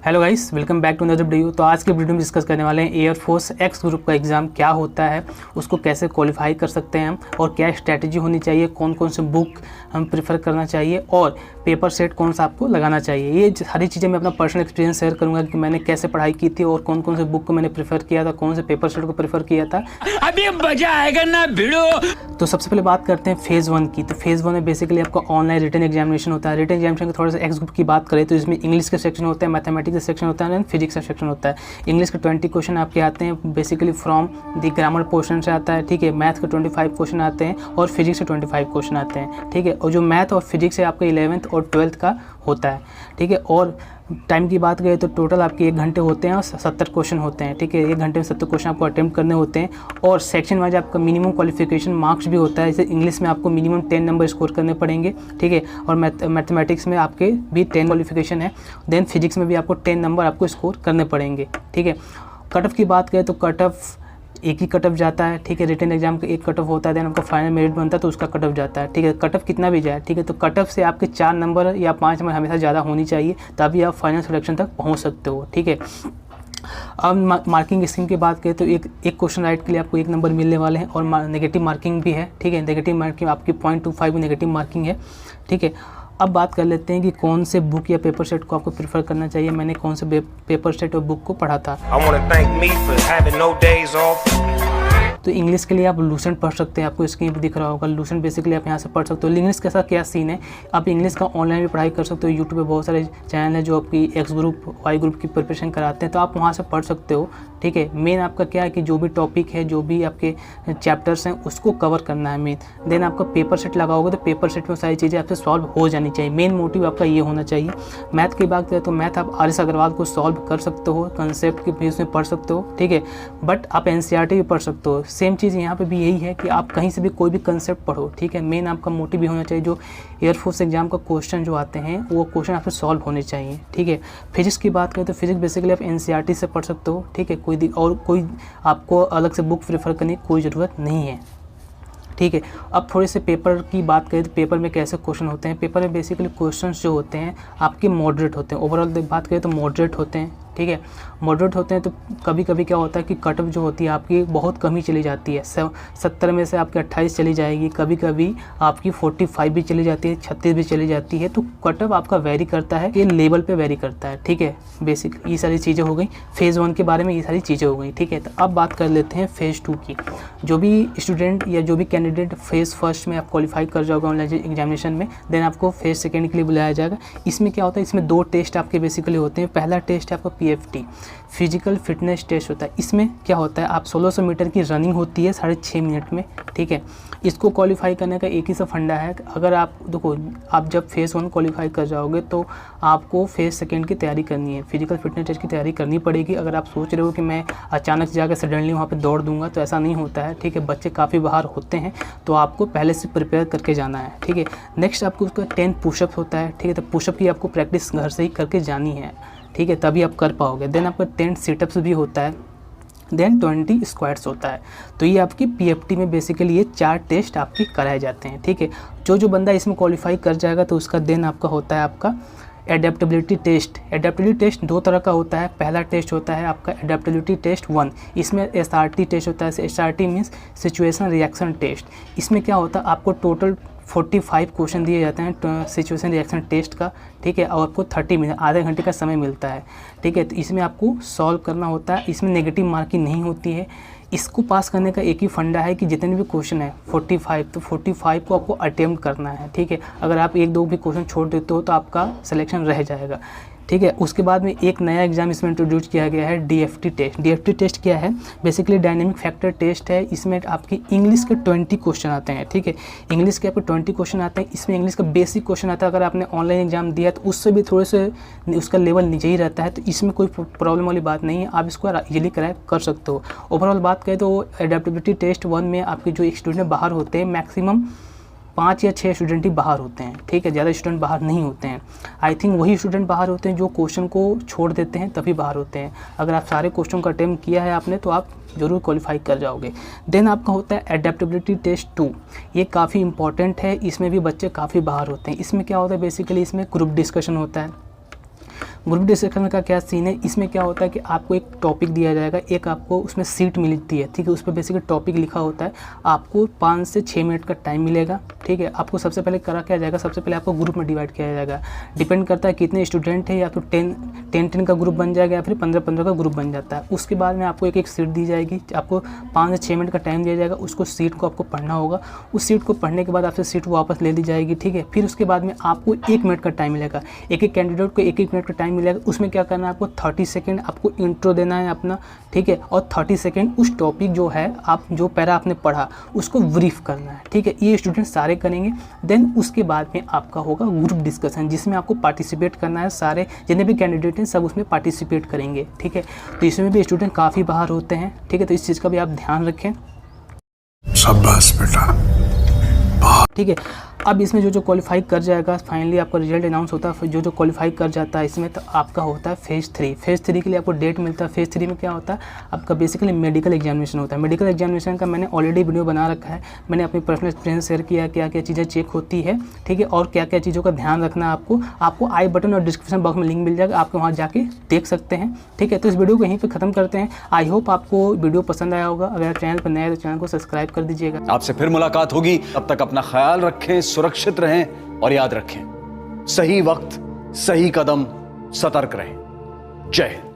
Hello guys, welcome back to another video. तो आज के वीडियो में डिस्कस करने वाले हैं एयरफोर्स एक्स ग्रुप का एग्ज़ाम क्या होता है, उसको कैसे क्वालिफाई कर सकते हैं हम, और क्या स्ट्रैटेजी होनी चाहिए, कौन कौन से बुक हम प्रेफर करना चाहिए और पेपर सेट कौन सा आपको लगाना चाहिए। ये सारी चीज़ें मैं अपना पर्सनल एक्सपीरियंस शेयर करूँगा कि मैंने कैसे पढ़ाई की थी और कौन कौन से बुक को मैंने प्रेफर किया था, कौन से पेपर सेट को प्रेफर किया था। अभी मजा आएगा ना भिड़ो। तो सबसे पहले बात करते हैं फेज़ 1 की। तो फेज़ 1 में बेसिकली आपका ऑनलाइन रिटन एग्जामिनेशन होता है। रिटन एग्जामिनेशन का थोड़ा सा एक्स ग्रुप की बात करें तो इसमें इंग्लिश का सेक्शन होता है, मैथमेटिक्स का सेक्शन होता है एंड फिजिक्स का सेक्शन होता है। इंग्लिश के 20 क्वेश्चन आपके आते हैं basically from the grammar portion से आता है, ठीक है। मैथ के 25 क्वेश्चन आते हैं और फिजिक्स के 25 क्वेश्चन आते हैं, ठीक है। और जो मैथ और फिजिक्स है आपका 11th और 12th का होता है, ठीक है। और टाइम की बात करें तो टोटल आपके 1 घंटे होते हैं और 70 क्वेश्चन होते हैं, ठीक है। 1 घंटे में 70 क्वेश्चन आपको अटेम्प्ट करने होते हैं। और सेक्शन वाइज आपका मिनिमम क्वालिफिकेशन मार्क्स भी होता है। जैसे इंग्लिश में आपको मिनिमम 10 नंबर स्कोर करने पड़ेंगे, ठीक है। और मैथमेटिक्स में आपके भी 10 क्वालिफिकेशन है। देन फिजिक्स में भी आपको 10 नंबर आपको स्कोर करने पड़ेंगे, ठीक है। कट ऑफ की बात करें तो कट ऑफ एक ही कट ऑफ जाता है, ठीक है। रिटन एग्जाम का एक कट ऑफ होता है, देन आपका फाइनल मेरिट बनता है तो उसका कट ऑफ जाता है, ठीक है। कट ऑफ कितना भी जाए, ठीक है। तो कट ऑफ से आपके 4 नंबर या 5 नंबर हमेशा ज़्यादा होनी चाहिए, तभी आप फाइनल सिलेक्शन तक पहुंच सकते हो, ठीक है। अब मार्किंग स्कीम की बात करें तो एक क्वेश्चन राइट के लिए आपको 1 नंबर मिलने वाले हैं और नेगेटिव मार्किंग भी है, ठीक है। नेगेटिव मार्किंग आपकी 0.25 नेगेटिव मार्किंग है, ठीक है। अब बात कर लेते हैं कि कौन से बुक या पेपर सेट को आपको प्रेफर करना चाहिए। मैंने कौन से पेपर सेट और बुक को पढ़ा था। तो इंग्लिश के लिए आप लूसेंट पढ़ सकते हैं, आपको स्क्रीन पर दिख रहा होगा लूसेंट। बेसिकली आप यहाँ से पढ़ सकते हो। इंग्लिश के साथ क्या सीन है, आप इंग्लिश का ऑनलाइन भी पढ़ाई कर सकते हो। यूट्यूब पे बहुत सारे चैनल है जो आपकी एक्स ग्रुप वाई ग्रुप की प्रिपरेशन कराते हैं, तो आप वहाँ से पढ़ सकते हो, ठीक है। मेन आपका क्या है कि जो भी टॉपिक है, जो भी आपके चैप्टर्स हैं उसको कवर करना है मेन। देन आपका पेपर सेट लगाओगे तो पेपर सेट में सारी चीज़ें आपसे सॉल्व हो जानी चाहिए। मेन मोटिव आपका ये होना चाहिए। मैथ की बात करें तो मैथ आप आर.एस. अग्रवाल को सॉल्व कर सकते हो, कंसेप्ट के बेस में पढ़ सकते हो, ठीक है। बट आप एनसीईआरटी भी पढ़ सकते हो। सेम चीज़ यहाँ पे भी यही है कि आप कहीं से भी कोई भी कंसेप्ट पढ़ो, ठीक है। मेन आपका मोटिव भी होना चाहिए जो एयरफोर्स एग्जाम का क्वेश्चन जो आते हैं वो क्वेश्चन आपसे सॉल्व होने चाहिए, ठीक है। फिजिक्स की बात करें तो फिजिक्स बेसिकली आप एनसीईआरटी से पढ़ सकते हो, ठीक है। कोई आपको अलग से बुक प्रेफर करने की कोई ज़रूरत नहीं है, ठीक है। अब थोड़े से पेपर की बात करें तो पेपर में कैसे क्वेश्चन होते हैं। पेपर में बेसिकली क्वेश्चंस जो होते हैं आपके मॉडरेट होते हैं। ओवरऑल बात करें तो मॉडरेट होते हैं, ठीक है। मॉडरेट होते हैं तो कभी कभी क्या होता है कि कट ऑफ जो होती है आपकी बहुत कम ही चली जाती है। 70 में से आपकी 28 चली जाएगी, कभी कभी आपकी 45 भी चली जाती है, 36 भी चली जाती है। तो कट ऑफ आपका वेरी करता है, ये लेवल पे वेरी करता है, ठीक है। बेसिक ये सारी चीज़ें हो गई। फेज़ 1 के बारे में ये सारी चीज़ें हो गई, ठीक है। तो अब बात कर लेते हैं फेज़ 2 की। जो भी स्टूडेंट या जो भी कैंडिडेट फेज़ 1 में आप क्वालिफाई कर जाओगे ऑनलाइन एग्जामिनेशन में, देन आपको फेज़ 2 के लिए बुलाया जाएगा। इसमें क्या होता है, इसमें 2 टेस्ट आपके बेसिकली होते हैं। पहला टेस्ट है आपका PFT, फिजिकल फिटनेस टेस्ट होता है। इसमें क्या होता है, आप 1600 मीटर की रनिंग होती है 6.5 मिनट में, ठीक है। इसको क्वालिफाई करने का एक ही सा फंडा है। अगर आप देखो, आप जब फेज़ 1 क्वालिफाई कर जाओगे तो आपको फेज़ 2 की तैयारी करनी है, फिजिकल फिटनेस टेस्ट की तैयारी करनी पड़ेगी। अगर आप सोच रहे हो कि मैं अचानक से जाकर सडनली वहाँ पे दौड़ दूंगा तो ऐसा नहीं होता है, ठीक है। बच्चे काफ़ी बाहर होते हैं तो आपको पहले से प्रिपेयर करके जाना है, ठीक है। नेक्स्ट आपको उसका 10 पुशअप होता है, ठीक है। तो पुशअप की आपको प्रैक्टिस घर से ही करके जानी है, ठीक है, तभी आप कर पाओगे। देन आपका 10 सिटअप्स भी होता है, देन 20 स्क्वाट्स होता है। तो ये आपकी PFT में बेसिकली ये 4 टेस्ट आपके कराए जाते हैं, ठीक है। जो बंदा इसमें क्वालिफाई कर जाएगा तो उसका देन आपका होता है आपका एडेप्टेबिलिटी टेस्ट। एडेप्टेबिलिटी टेस्ट 2 तरह का होता है। पहला टेस्ट होता है आपका एडेप्टेबिलिटी टेस्ट 1, इसमें SRT टेस्ट होता है। SRT means situation reaction test. इसमें क्या होता है, आपको टोटल 45 क्वेश्चन दिए जाते हैं सिचुएशन रिएक्शन टेस्ट का, ठीक है। और आपको 30 मिनट आधे घंटे का समय मिलता है, ठीक है। तो इसमें आपको सॉल्व करना होता है। इसमें नेगेटिव मार्किंग नहीं होती है। इसको पास करने का एक ही फंडा है कि जितने भी क्वेश्चन है 45, तो 45 को आपको अटेम्प्ट करना है, ठीक है। अगर आप 1-2 भी क्वेश्चन छोड़ देते हो तो आपका सिलेक्शन रह जाएगा, ठीक है। उसके बाद में एक नया एग्जाम इसमें इंट्रोड्यूस किया गया है, DFT टेस्ट। DFT टेस्ट क्या है, बेसिकली डायनेमिक फैक्टर टेस्ट है। इसमें आपकी इंग्लिश के 20 क्वेश्चन आते हैं, ठीक है। इंग्लिश के आपको 20 क्वेश्चन आते हैं। इसमें इंग्लिश का बेसिक क्वेश्चन आता है। अगर आपने ऑनलाइन एग्जाम दिया तो उससे भी थोड़े से उसका लेवल नीचे ही रहता है, तो इसमें कोई प्रॉब्लम वाली बात नहीं है, आप इसको इजीली क्रैक कर सकते हो। ओवरऑल बात करें तो एडेप्टेबिलिटी टेस्ट 1 में आपके जो स्टूडेंट बाहर होते हैं मैक्सिमम 5 या 6 स्टूडेंट ही बाहर होते हैं, ठीक है। ज़्यादा स्टूडेंट बाहर नहीं होते हैं। आई थिंक वही स्टूडेंट बाहर होते हैं जो क्वेश्चन को छोड़ देते हैं, तभी बाहर होते हैं। अगर आप सारे क्वेश्चन का अटेम्प्ट किया है आपने तो आप ज़रूर क्वालिफाई कर जाओगे। देन आपका होता है एडेप्टेबिलिटी टेस्ट 2। ये काफ़ी इंपॉर्टेंट है, इसमें भी बच्चे काफ़ी बाहर होते हैं। इसमें क्या होता है, बेसिकली इसमें ग्रुप डिस्कशन होता है। ग्रुप डिस्कशन का क्या सीन है, इसमें क्या होता है कि आपको एक टॉपिक दिया जाएगा, एक आपको उसमें सीट मिलती है, ठीक है, उस पर बेसिकली टॉपिक लिखा होता है, आपको 5 से 6 मिनट का टाइम मिलेगा, ठीक है। आपको सबसे पहले करा क्या जाएगा, सबसे पहले आपको ग्रुप में डिवाइड किया जाएगा, डिपेंड करता है कितने स्टूडेंट है, या तो 10 का ग्रुप बन जाएगा या फिर 15 का ग्रुप बन जाता है। उसके बाद में आपको एक सीट दी जाएगी, आपको 5 से 6 मिनट का टाइम दिया जाएगा, उसको सीट को आपको पढ़ना होगा, उस सीट को पढ़ने के बाद आपसे सीट वापस ले ली जाएगी, ठीक है। फिर उसके बाद में आपको 1 मिनट का टाइम मिलेगा, एक कैंडिडेट को 1 मिनट का टाइम मिलेगा, उसमें क्या करना है, आपको 30 सेकेंड आपको इंट्रो देना है अपना, ठीक है, और 30 सेकेंड उस टॉपिक जो है, आप जो पैरा आपने पढ़ा उसको ब्रीफ करना है, ठीक है। ये स्टूडेंट सारे करेंगे। देन उसके बाद में आपका होगा ग्रुप डिस्कशन, जिसमें आपको पार्टिसिपेट करना है, सारे जितने भी कैंडिडेट हैं सब उसमें पार्टिसिपेट करेंगे, ठीक है। तो इसमें भी स्टूडेंट काफ़ी बाहर होते हैं, ठीक है, तो इस चीज़ का भी आप ध्यान रखें। शाबाश बेटा। ठीक है। अब इसमें जो क्वालिफाई कर जाएगा, फाइनली आपका रिजल्ट अनाउंस होता है, जो क्वालिफाई कर जाता है इसमें, तो आपका होता है फेज़ 3। फेज़ 3 के लिए आपको डेट मिलता है। फेज़ 3 में क्या होता है, आपका बेसिकली मेडिकल एग्जामिनेशन होता है। मेडिकल एग्जामिनेशन का मैंने ऑलरेडी वीडियो बना रखा है, मैंने अपनी पर्सनल एक्सपीरियंस शेयर किया, क्या क्या चीज़ें चेक होती है, ठीक है, और क्या क्या चीज़ों का ध्यान रखना है आपको आई बटन और डिस्क्रिप्शन बॉक्स में लिंक मिल जाएगा, आपको वहाँ जाके देख सकते हैं, ठीक है। तो इस वीडियो को यहीं पर ख़त्म करते हैं। आई होप आपको वीडियो पसंद आया होगा। अगर चैनल पर नए हैं तो चैनल को सब्सक्राइब कर दीजिएगा। आपसे फिर मुलाकात होगी, तब तक अपना ख्याल रखें, सुरक्षित रहें और याद रखें, सही वक्त सही कदम, सतर्क रहें। जय हिंद।